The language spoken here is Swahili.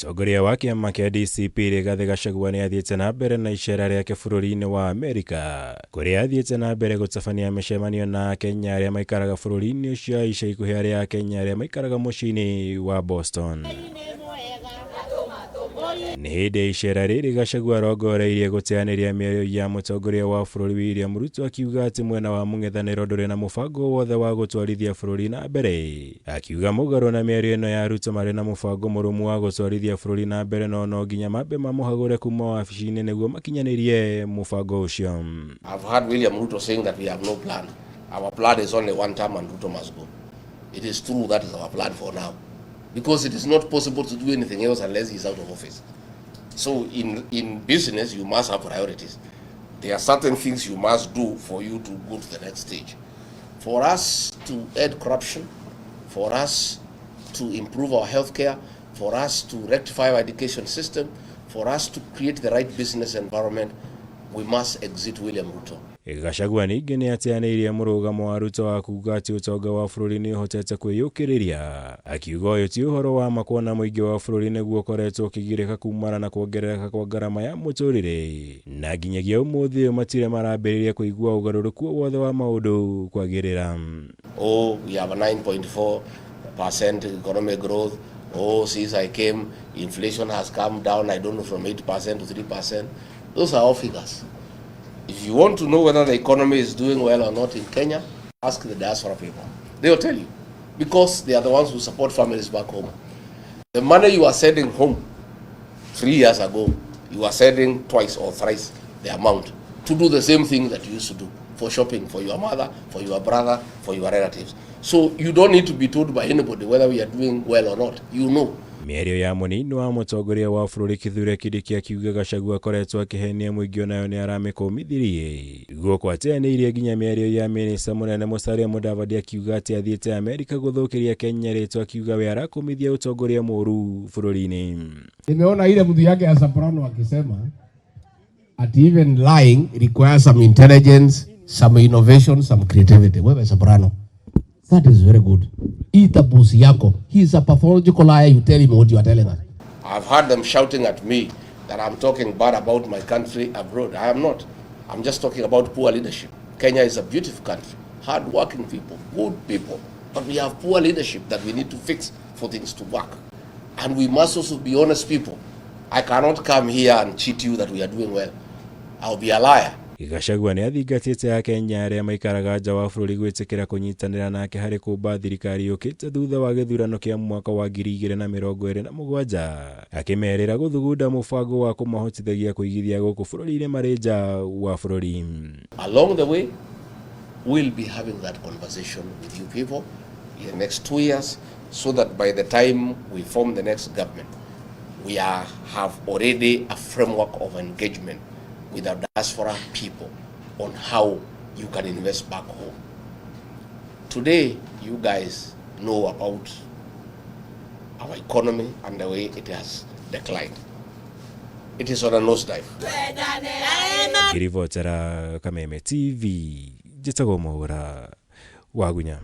Mutongoria wa kiama kia DCP Rigathi Gachagua ni athiĩte na mbere na icera rĩake bũrũri-inĩ wa Amerika, kũrĩa athiĩte na mbere gũtabania mĩcemanio na Kenya arĩa maikaraga bũrũri-inĩ ũcio ica ikuhĩ arĩa Akenya arĩa maikaraga mũciĩ-inĩ wa Boston. Nĩ hĩndĩ icera rĩrĩ Gachagua arongoreirie gũteanĩria mĩario ya mũtongoria wa bũrũri William RUTO akiuga atĩ mwena wa mũng'ethanĩro ndũrĩ na mũbango wothe wa gũtwarithia bũrũri na mbere. Akiuga mũgarũ na mĩario ĩno ya RUTO marĩ na mũbango mũrũmu wa gũtwarithia bũrũri na mbere no nginya mambe mamũhagũre kuma wabici-inĩ nĩguo makinyanirie mũbango ũcio. I've heard William RUTO saying that we have no plan. Our plan is only one term and RUTO must go. It is true that is our plan for now. Because it is not possible to do anything else unless he is out of office. So in business, you must have priorities. There are certain things you must do for you to go to the next stage. For us to end corruption, for us to improve our healthcare, for us to rectify our education system, for us to create the right business environment, we must exit William RUTO. Gachagua ningĩ nĩ ateanĩirie mũrũgamo wa RUTO wa kuuga atĩ ũtonga wa bũrũri nĩ ũhotete kwĩyũkĩrĩria. Akiuga ũyũ ti ũhoro wa ma kuona mũingĩ wa bũrũri nĩguo ũkoretwo ũkĩgirĩka kumana na kuongerereka kwa ngarama ya mũtũrĩre, na nginyagia ũmũthĩ matirĩ marambĩrĩria kũigua ũgarũrũku wothe wa maũndũ kwagĩrĩra. Oh, we have a 9.4% economic growth. Oh, since I came, inflation has come down, I don't know, from 8% to 3%. Those are all figures. If you want to know whether the economy is doing well or not in Kenya, ask the diaspora people. They will tell you, because they are the ones who support families back home. The money you are sending home 3 years ago, you are sending twice or thrice the amount to do the same thing that you used to do, for shopping, for your mother, for your brother, for your relatives. So you don't need to be told by anybody whether we are doing well or not. You know. Mĩario ya mũnini wa mũtongoria wa bũrũri Kithure Kindiki akiuga Gachagua akoretwo akĩhenia mũingĩ onayo nĩ aramĩkũmithirie. Guoko ateanĩirie nginya mĩario ya minista mũnene Musalia Mudavadi akiuga atĩ athiĩte Amerika gũthũkĩria Kenya rĩtwa akiuga we arakũmithia ũtongoria mũru bũrũri-inĩ. Nimeona ile mtu yake ya soprano akisema at even lying requires some intelligence, some innovation, some creativity. Wewe soprano. That is very good. Eat a boss yako. He is a pathological liar. You tell him what you are telling us. I've heard them shouting at me that I'm talking bad about my country abroad. I am not. I'm just talking about poor leadership. Kenya is a beautiful country, hard-working people, good people. But we have poor leadership that we need to fix for things to work. And we must also be honest people. I cannot come here and cheat you that we are doing well. I'll be a liar. Gachagua nĩ athingatĩte Akenya arĩa maikaraga nja wa bũrũri gwĩtĩkĩra kũnyitanĩra nake harĩ kũmba thirikari yũkĩte thutha wa gĩthurano kĩa mwaka wa 2027, akĩmerĩra gũthugunda mũbango wa kũmahotithagia kũigithia gũkũ bũrũri-inĩ marĩ nja wa bũrũri. Along the way, we'll be having that conversation with you people in the next 2 years, so that by the time we form the next government, we have already a framework of engagement with our diaspora people on how you can invest back home. Today, you guys know about our economy and the way it has declined. It is on a nosedive. Kirivotera Kameme TV, Jitagomora, Wagunya.